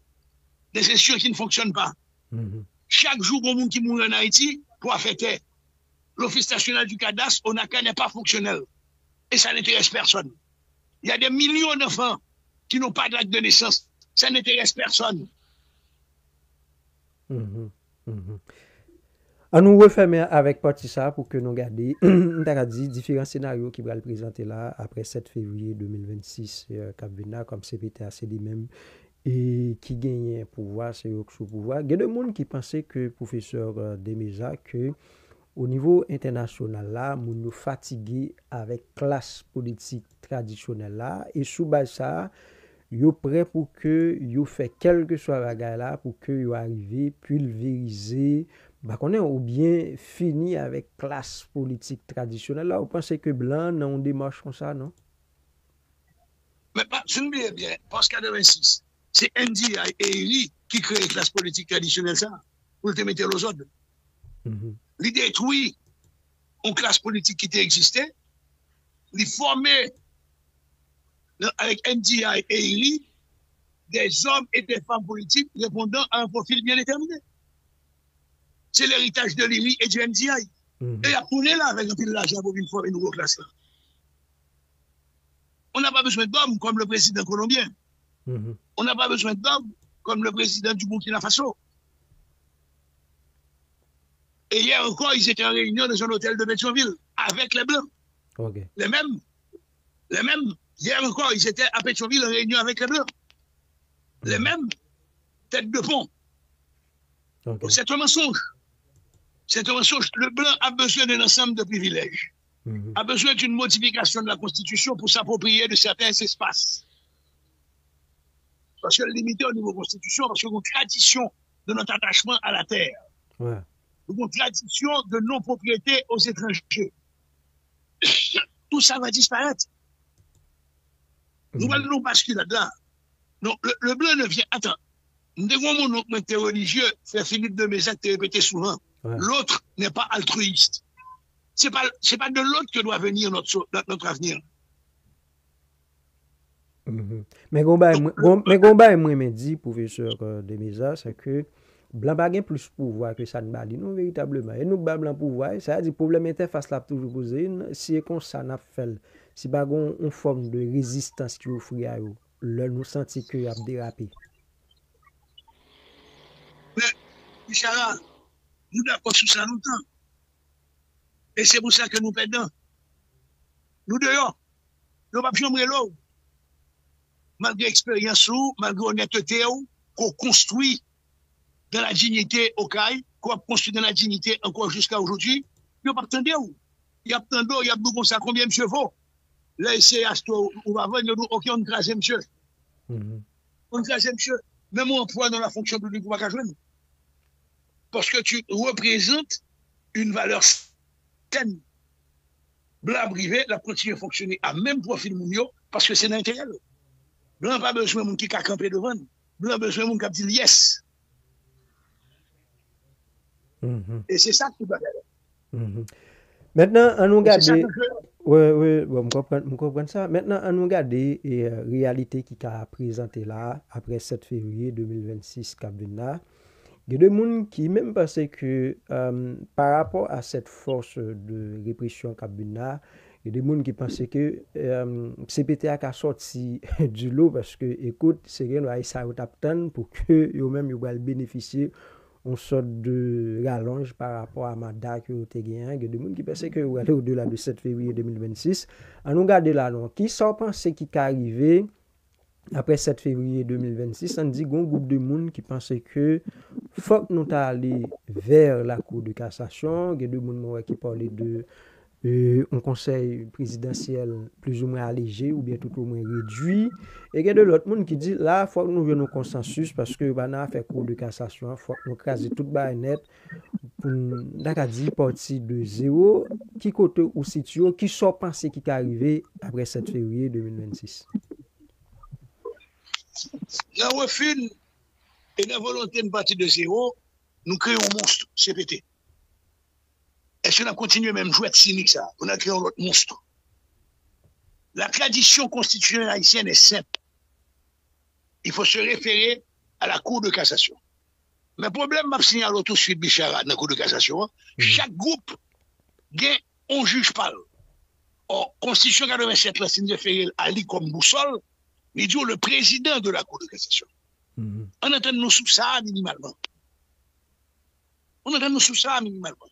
[SPEAKER 2] Des institutions qui ne fonctionnent pas. Chaque jour, il y a qui mourent en Haïti pour affecter. L'Office national du cadastre, ONACA, n'est pas fonctionnel. Et ça n'intéresse personne. Il y a des millions d'enfants qui n'ont pas d'acte de naissance. Ça n'intéresse personne.
[SPEAKER 1] On nous referme avec partie ça pour que nous gardions différents scénarios qui vont le présenter là après 7 février 2026 Cap-Vena comme CPTAC lui-même et qui gagne pouvoir c'est au pouvoir. Il y a des gens qui pensaient que professeur Demeza que au niveau international là, nous fatigués avec classe politique traditionnelle là et sous base ça yo prêt pour que yo fait quelque soit bagay là pour que yo arriver pulvériser ou bien fini avec classe politique traditionnelle là. Vous pensez que blanc dans une démarche comme ça, non?
[SPEAKER 2] Mais pas, je me bien, parce qu'en 86, c'est NDI et ERI qui créent la classe politique traditionnelle ça, pour te mettre aux autres. L'idée est oui, une classe politique qui existait, les former avec NDI et ERI des hommes et des femmes politiques répondant à un profil bien déterminé. C'est l'héritage de l'IRI et du NDI. Et il a tourné là avec un peu de l'argent pour une fois une nouvelle classe là. On n'a pas besoin d'hommes comme le président colombien. On n'a pas besoin d'hommes comme le président du Burkina Faso. Et hier encore, ils étaient en réunion dans un hôtel de Pétionville avec les Blancs. Les mêmes. Hier encore, ils étaient à Pétionville en réunion avec les Blancs. Les mêmes têtes de pont. C'est un mensonge. C'est un mensonge. Le blanc a besoin d'un ensemble de privilèges. A besoin d'une modification de la Constitution pour s'approprier de certains espaces. Parce que limité au niveau Constitution, parce que nous avons une tradition de notre attachement à la terre. Nous avons une tradition de non-propriété aux étrangers. Tout ça va disparaître. Nous allons nous basculer là-dedans. Non, le blanc ne vient. Attends. Nous devons mon religieux, faire Philippe de Mézac te répéter souvent. L'autre n'est pas altruiste. C'est pas de l'autre que doit venir notre avenir.
[SPEAKER 1] Mais combat moi me dit professeur de Mézac c'est que blanc pas gain plus pouvoir que ça ne bali non véritablement. Et nous blanc pouvoir, ça veut dire problème interface là toujours posé si comme ça n'a fait si pas une forme de résistance qui offre à eux, là nous senti que a dérapé.
[SPEAKER 2] Mais, Michara, nous d'accord sur ça longtemps. Et c'est pour ça que nous perdons. Nous dehors, nous ne pouvons pas l'eau. Malgré l'expérience, malgré l'honnêteté, qu'on construit dans la dignité au CAI, qu'on construit dans la dignité encore jusqu'à aujourd'hui, nous ne pouvons pas attendre. Il y a tant d'eau, il y a beaucoup ça, combien de chevaux? là, c'est Asto, on va voir, ok, on crase monsieur. On crase monsieur. Même emploi dans la fonction publique, on va jouer. Parce que tu représentes une valeur saine. Blanc privé, la continue à fonctionner à même profil mounio, parce que c'est l'intérêt. Blanc pas besoin de monde qui a campé devant. Blanc besoin de monde qui a dit yes. Et c'est ça qui va faire.
[SPEAKER 1] Maintenant, on nous regarde. Oui, bon, je comprends ça. Maintenant, on nous regarde la réalité qui a présenté là, après 7 février 2026, Kabina. Il y a des gens qui même pensent que par rapport à cette force de répression Kabina, il y a des gens qui pensent que CPTA a sorti du lot parce que, écoute, c'est rien, ça va t'attendre pour que eux-mêmes ils bénéficier une sorte de rallonge par rapport à mandat que vous avez gagné. Il y a des gens qui pensent que vous allez au-delà de 7 février 2026. On nous regarde là, non. Qui sont pensés qui est arrivé après 7 février 2026, on dit qu'il y a un groupe de monde qui pense que faut que nous aller vers la Cour de cassation. Il y a des gens qui parlent de un conseil présidentiel plus ou moins allégé ou bien tout au moins réduit. Et il y a de l'autre monde qui dit là, il faut que nous venions au consensus parce que on a fait Cour de cassation, il faut que nous craser tout bas net pour dire parti de zéro, qui côté ou situé, qui sont pensés qui est arrivé après 7 février 2026.
[SPEAKER 2] Dans le refus et la volonté de partir de zéro, nous créons un monstre, CPT. Est-ce qu'on a continué même jouer cynique ça? On a créé un autre monstre. La tradition constitutionnelle haïtienne est simple. Il faut se référer à la Cour de cassation. Mais le problème, m'a signalé tout de suite, Bichara, dans la Cour de cassation, chaque groupe gagne un juge parle. Or, Constitution 87, la signe référée à lui comme boussole, il dit le président de la Cour de cassation. On entend nous sous ça minimalement. On entend nous sous ça minimalement.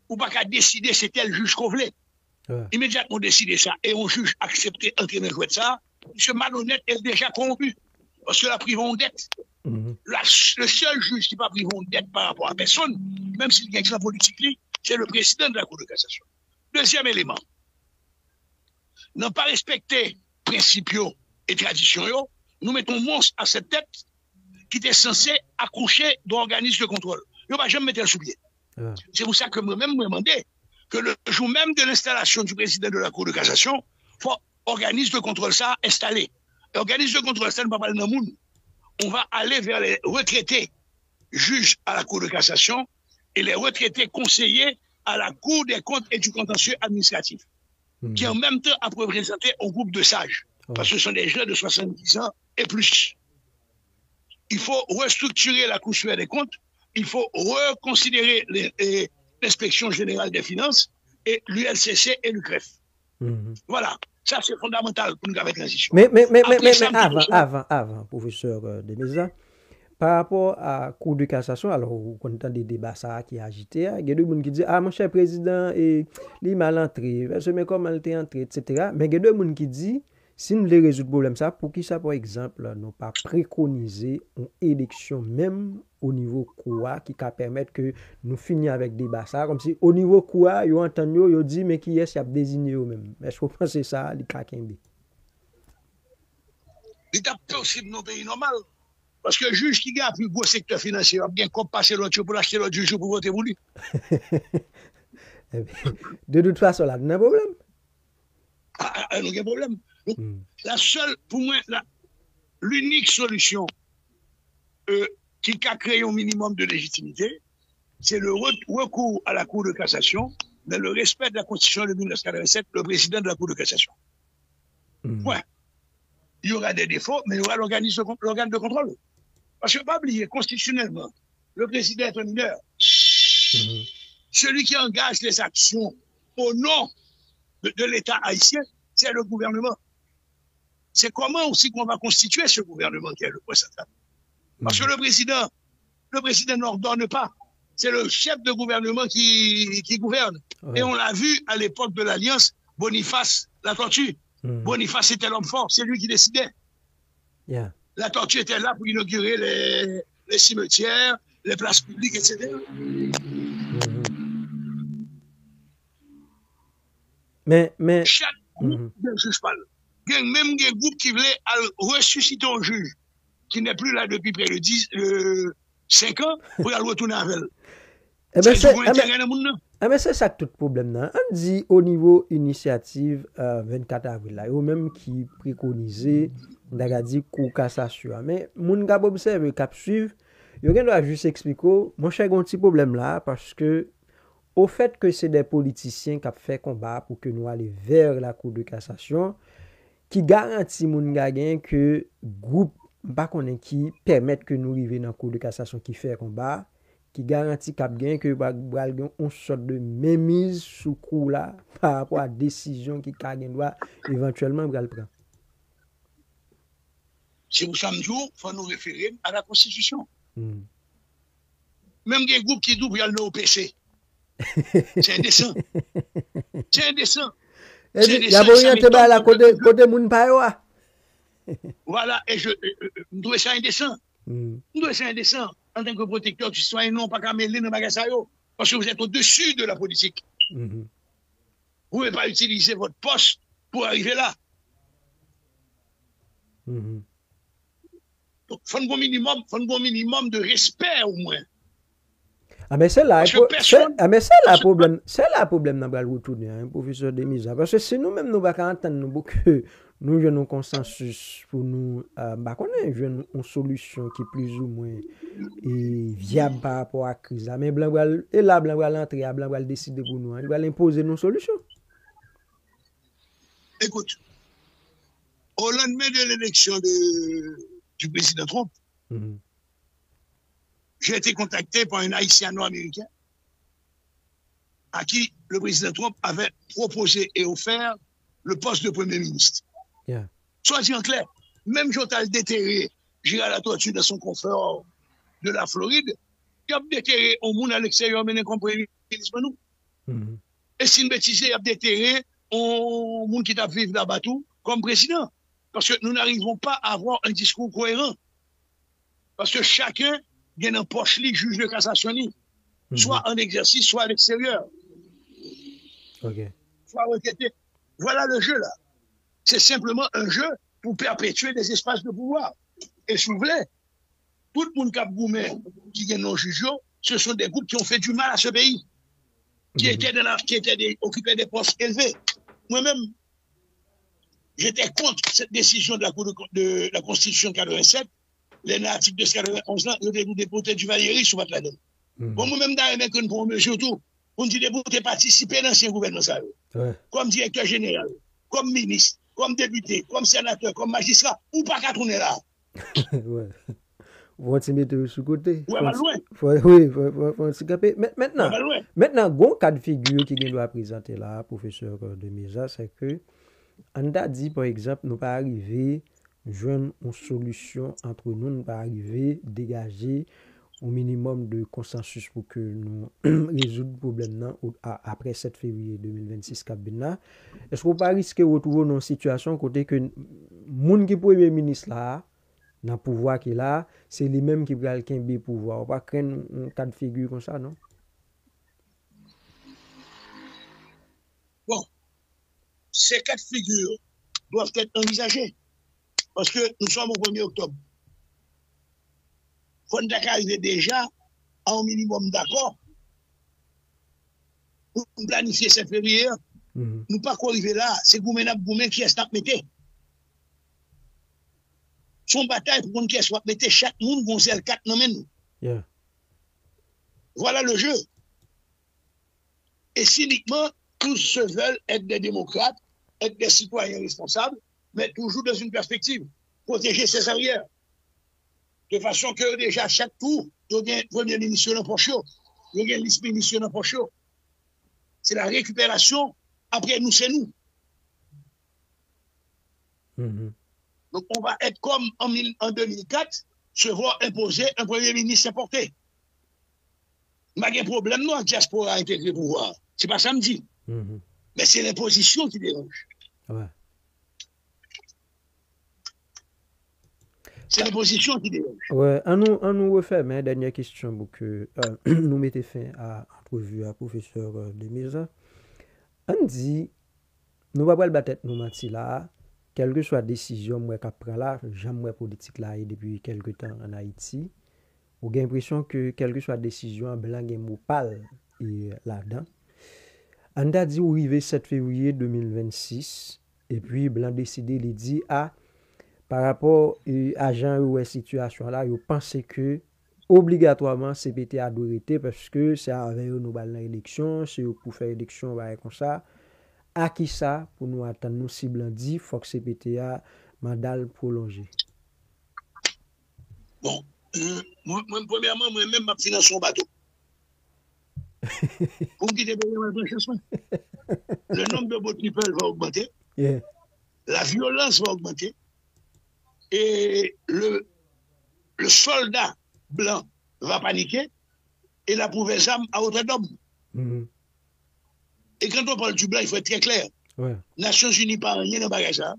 [SPEAKER 2] Ou pas qu'à décider c'est tel juge qu'on voulait. Immédiatement décider ça et on juge accepter entrer dans le jouet de ça, ce malhonnête est déjà corrompu. Parce que la privons de dette. Le seul juge qui n'a pas privé de dette par rapport à personne, même s'il y a une politique, c'est le président de la Cour de cassation. Deuxième élément, n'a pas respecté principes et traditions, nous mettons monstre à cette tête qui était censé accoucher d'organismes de contrôle. Il ne va jamais mettre le sous-pied. C'est pour ça que moi-même me demandais que le jour même de l'installation du président de la Cour de cassation, il faut organisme de contrôle ça installé. Organisme de contrôle ça ne va pas dans le monde. On va aller vers les retraités juges à la Cour de cassation et les retraités conseillers à la Cour des comptes et du contentieux administratif, qui en même temps a représenté un groupe de sages, parce que ce sont des jeunes de 70 ans et plus. Il faut restructurer la Cour supérieure des comptes, il faut reconsidérer l'inspection générale des finances et l'ULCC et l'UCREF. Voilà, ça c'est fondamental pour nous faire transition.
[SPEAKER 1] Mais avant, professeur Demeza, par rapport à la Cour de cassation, alors on entend des débats ça qui est agité, il y a des gens qui disent ah mon cher président il est mal entré, mais comment il est entré, etc. Mais il y a des gens qui disent si nous voulons résoudre le problème ça, pour qui ça par exemple nous pas préconiser une élection même au niveau quoi qui va permettre que nous finissions avec des débats ça, comme si au niveau quoi ils entendent ils disent mais qui est-ce qui a désigné eux-mêmes. Est-ce que vous pensez ça les kakembe?
[SPEAKER 2] Il est possible dans un pays normal. Parce que le juge qui a plus gros secteur financier, il a bien qu'on passe l'autre pour acheter l'autre juge pour voter pour lui.
[SPEAKER 1] De toute façon, là, il y a un problème.
[SPEAKER 2] Il y a un problème. Donc, la seule, pour moi, l'unique solution qui a créé un minimum de légitimité, c'est le recours à la Cour de cassation, dans le respect de la Constitution de 1987, le président de la Cour de cassation. Point. Il y aura des défauts, mais il y aura l'organe de contrôle. Parce que, pas oublier, constitutionnellement, le président est un mineur. Celui qui engage les actions au nom de l'État haïtien, c'est le gouvernement. C'est comment aussi qu'on va constituer ce gouvernement qui est le point central. Parce que le président n'ordonne pas. C'est le chef de gouvernement qui gouverne. Et on l'a vu à l'époque de l'Alliance, Boniface, la tortue. Boniface était l'homme fort, c'est lui qui décidait. La tortue était là pour inaugurer les cimetières, les places publiques, etc.
[SPEAKER 1] Mais...
[SPEAKER 2] groupe de juges parle. Même des groupes qui voulaient ressusciter un juge qui n'est plus là depuis près de 5 ans pour aller retourner avec elle.
[SPEAKER 1] C'est ça tout problème là. On dit au niveau initiative 24 avril là, eux même qui préconisé dit cour cassation. Mais moun k'ap observe k'ap suivre, yo gen doit juste expliquer mon cher un petit problème là parce que au fait que c'est des politiciens qui ont fait combat pour que nous allions vers la cour de cassation qui garantit moun gagne que groupe pas connaît qui permettent que nous arrivions dans la cour de cassation qui fait combat qui garantit cap gain que bral gen on sorte de mémise sous coup là par rapport à décision qui ka gen doit éventuellement bral prendre.
[SPEAKER 2] C'est pour ça que il faut nous référer à la Constitution. Même des groupes qui disent qu'il y a le OPC. C'est indécent. C'est indécent.
[SPEAKER 1] Il y a moyen de la côté moun pa yo.
[SPEAKER 2] Voilà, et je dois ça indécent. Dois ça indécent en tant que protecteur du citoyen, non pas qu'à mêler dans le magasin parce que vous êtes au-dessus de la politique. Vous ne pouvez pas utiliser votre poste pour arriver là. Donc, il faut un minimum de respect au moins.
[SPEAKER 1] Ah mais c'est là problème, c'est là problème dans le retourner un professeur de mise parce que si nous même nous pas entendre nous que nous avons un consensus pour nous bah connaît une solution qui est plus ou moins viable par rapport à la crise mais blanc et là blanc va l'entrer blanc va décider pour nous il va imposer nos solutions.
[SPEAKER 2] Écoute, au lendemain de l'élection du président Trump, j'ai été contacté par un haïtiano-américain à qui le président Trump avait proposé et offert le poste de premier ministre. Soit dit en clair, même Jotal déterré, j'irai à la tortue de son confort de la Floride, il a déterré au monde à l'extérieur, mais comme premier ministre, nous. Et si une bêtise, il a déterré au monde qui t'a vécu là-bas tout comme président. Parce que nous n'arrivons pas à avoir un discours cohérent. Parce que chacun gagne un poche li juge de cassation, soit en exercice, soit à l'extérieur. Soit requêté. Voilà le jeu là. C'est simplement un jeu pour perpétuer des espaces de pouvoir. Et si vous voulez, tout le monde qui gagne nos juges, ce sont des groupes qui ont fait du mal à ce pays, qui étaient occupés des postes élevés. Moi-même, j'étais contre cette décision de la Cour de la Constitution 87. Les articles de 91 ans, ils ont déporté du Valéry sur votre là-dedans. Bon, moi-même, d'ailleurs, que nous pouvons surtout, on dit déporter participer dans l'ancien gouvernement, ça, comme directeur général, comme ministre, comme député, comme sénateur, comme magistrat, ou pas qu'à tourner là.
[SPEAKER 1] Vous te mettre sous côté.
[SPEAKER 2] Oui, loin.
[SPEAKER 1] Faut s'écaper. Maintenant, bon cas de figure qui doit présenter là, professeur de Mesa, c'est que, on a dit, par exemple, nous pas arriver joindre une solution entre nous, nous pas arriver dégager au minimum de consensus pour que nous résoudre le problème après 7 février 2026 Kabina. Est-ce qu'on pas risquer de retrouver dans une situation côté que moun qui premier ministre là dans pouvoir qui là, c'est lui même qui va le pouvoir. On pas craindre un cas de figure comme ça, non?
[SPEAKER 2] Bon, ces cas de figure doivent être envisagés. Parce que nous sommes au 1er octobre. Il faut arriver déjà à un minimum d'accord pour planifier cette février. Nous pas arriver là, c'est Goumen qui est metté. Son bataille pour qui est metté, chaque monde vont faire 4 noms. Voilà le jeu. Et cyniquement, tous se veulent être des démocrates, être des citoyens responsables, mais toujours dans une perspective, protéger ses arrières. De façon que déjà, chaque tour, il y a un premier ministre dans poche, il y a un vice-ministre dans poche. C'est la récupération, après nous, c'est nous. Donc, on va être comme en 2004, se voir imposer un premier ministre importé. Il n'y a pas de problème, non, diaspora intégrer le pouvoir. C'est pas samedi. Mais c'est l'imposition qui dérange. C'est l'imposition qui dérange.
[SPEAKER 1] On nous refait, mais dernière question pour que nous mettons fin à l'entrevue à professeur Demesa. On dit, nous va pas le battre nous menti là, quelle que soit décision moi qu'a prend là, jamais politique là et depuis quelque temps en Haïti, ou j'ai l'impression que quelle que soit décision blanc gen mot pal et là-dedans. On a dit ou arrivé 7 février 2026 et puis blanc décidé il dit ah par rapport à Jean ou à situation là, yo pense que obligatoirement CPTA doit arrêter parce que c'est avec eux nous bal dans élection, c'est pour faire élection va comme ça. À qui ça pour nous attendre nous si blanc dit faut que CPTA mandat prolongé.
[SPEAKER 2] Bon, moi, premièrement, moi-même, je finance son bateau. Pour me quitter le nombre de boat people va augmenter,
[SPEAKER 1] Yeah.
[SPEAKER 2] la violence va augmenter, et le soldat blanc va paniquer, et la prouver armes à autre d'homme.
[SPEAKER 1] Mhm.
[SPEAKER 2] Et quand on parle du blanc, il faut être très clair.
[SPEAKER 1] Ouais.
[SPEAKER 2] Nations Unies pas rien dans le bagage ça.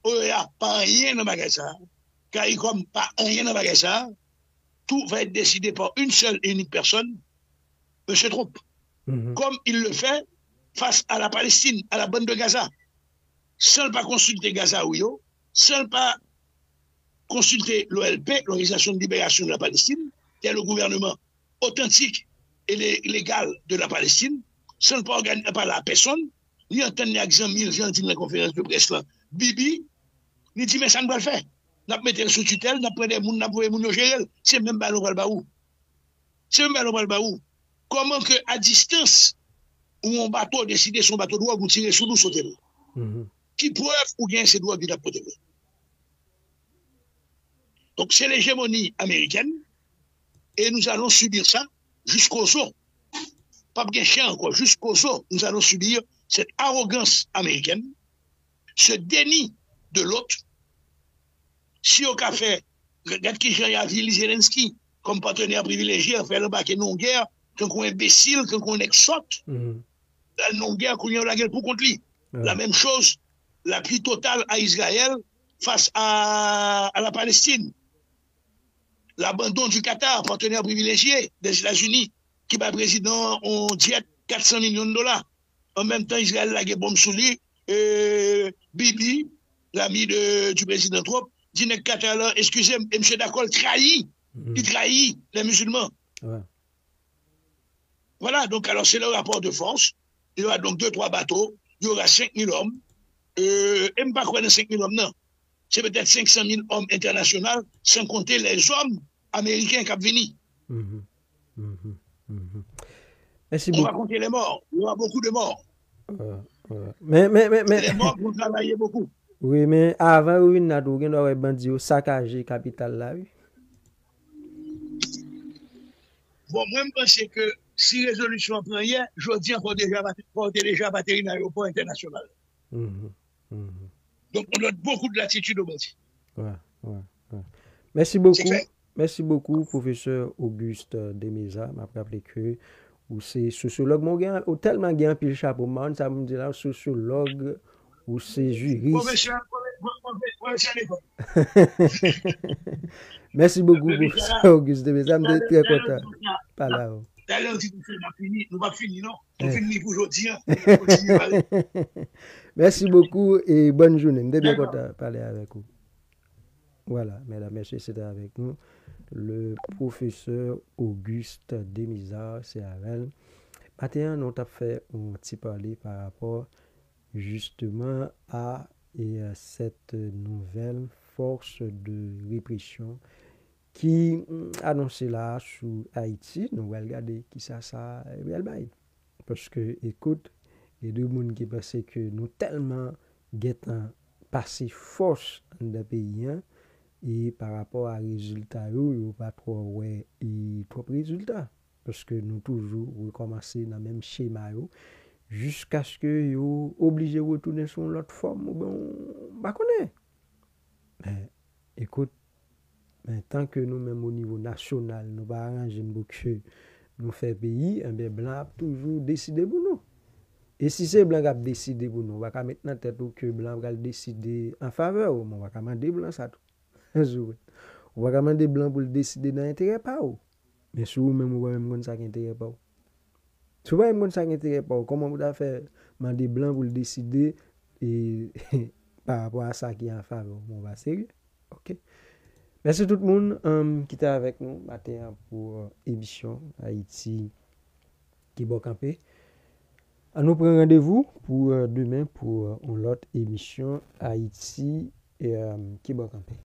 [SPEAKER 2] OEA pas rien dans le bagage ça. CARICOM pas rien dans le bagage ça. Tout va être décidé par une seule et unique personne, M. Trump.
[SPEAKER 1] Mhm.
[SPEAKER 2] Comme il le fait face à la Palestine, à la bande de Gaza. Sans pas consulter Gaza ou yo, sans pas consulter l'OLP, l'Organisation de libération de la Palestine, qui est le gouvernement authentique et légal de la Palestine, sans pas organiser par la personne, ni entendre les exemples, ni dit dans la conférence de presse là, Bibi, ni dit mais ça ne va le faire. N'a mettre le sous tutelle, n'a pris des moun, n'a pris moun gérer, c'est même pas l'oral baou. C'est même pas l'oral baou. Comment que à distance où un bateau décide son bateau droit vous tirer sous nous sauter.
[SPEAKER 1] Mhm.
[SPEAKER 2] Qui preuve ou bien c'est droit de la protéger. Donc c'est l'hégémonie américaine et nous allons subir ça jusqu'au os. Pas bien chien encore, jusqu'au os, nous allons subir cette arrogance américaine, ce déni de l'autre. Si au café, regarde qui j'ai vu Zelensky comme partenaire privilégié, faire le bac et non-guerre, quand on est imbécile, quand on est exote,
[SPEAKER 1] Mhm.
[SPEAKER 2] la non-guerre, qu'on y a la guerre pour contre lui.
[SPEAKER 1] Ouais.
[SPEAKER 2] La même chose, l'appui total à Israël face à la Palestine. L'abandon du Qatar, partenaire privilégié des États-Unis, qui va président, on diète 400 millions de dollars. En même temps, Israël a des bombes sous lui. Bibi, l'ami du président Trump, dit que Qatar, excusez-moi, M. D'accord trahit. Il trahit les musulmans.
[SPEAKER 1] Ouais.
[SPEAKER 2] Voilà, donc alors c'est le rapport de force. Il y aura donc 2-3 bateaux, il y aura 5000 hommes. Et je ne pas croire 5000 hommes, non. C'est peut-être 500 000 hommes internationaux, sans compter les hommes américains qui viennent venir.
[SPEAKER 1] Mhm. Mhm. Mhm. Merci
[SPEAKER 2] On va
[SPEAKER 1] beaucoup.
[SPEAKER 2] compter les morts. Il y aura beaucoup de morts.
[SPEAKER 1] Ouais. Mais
[SPEAKER 2] Les morts vont travailler beaucoup.
[SPEAKER 1] oui, mais avant oui n'a tout gen doit bandi au saccagé capitale là oui.
[SPEAKER 2] Bon, moi, je pense que si résolution prend hier, je dis encore déjà batterie dans l'aéroport international.
[SPEAKER 1] Mhm. Mhm.
[SPEAKER 2] Donc, on donne beaucoup de latitude au bâti.
[SPEAKER 1] Ouais. Merci
[SPEAKER 2] C'est
[SPEAKER 1] beaucoup.
[SPEAKER 2] clair.
[SPEAKER 1] Merci beaucoup, professeur Auguste Demeza. M'a rappelé que ou c'est sociologue. Mon gars, ou tellement gain pile chapeau, man, ça me dit là, sociologue ou c'est juriste.
[SPEAKER 2] Professeur l'école.
[SPEAKER 1] Merci beaucoup, professeur Auguste Demeza. Je suis très content. Pas là.
[SPEAKER 2] D'ailleurs, on dit que nous pas fini, non? On finit pour aujourd'hui. On continue à parler.
[SPEAKER 1] Merci beaucoup et bonne journée. Je suis bien
[SPEAKER 2] D'accord.
[SPEAKER 1] content de parler avec vous. Voilà, mesdames, messieurs, c'était avec nous le professeur Auguste Demizard, CRL. Maintenant, nous avons fait un petit parler par rapport justement à cette nouvelle force de répression qui annoncée là sur Haïti. Nous allons regarder qui ça est bien bail. Parce que, écoute, il y a deux personnes qui pensent que nous tellement guettons passé force dans le pays, hein, et par rapport à résultat, il n'y a pas trop ouais, et trop résultats. Parce que nous toujours recommencer dans le même schéma jusqu'à ce que vous obligé de retourner sur l'autre forme. Bon, bah connaît. Mais écoute, mais tant que nous même au niveau national, nous pas arranger pour que nous fait pays, eh bien blanc a toujours décidé pour nous. Et si c'est blanc qui a décidé pour nous, on va pas mettre dans la tête que blanc va décider en faveur, on va pas demander blanc ça tout. On va demander blanc pour le décider dans l'intérêt pas ou. Mais si vous même vous même ça qui intérêt pas ou. Souvent, les gens ça intéresse pas. Comment vous avez fait demander blanc pour le décider et par rapport à ça qui est en faveur. Bon, va sérieux. OK. Merci tout le monde qui était avec nous matin pour émission Haïti qui va camper. On nous prend rendez-vous pour demain pour une autre émission Haïti qui va camper.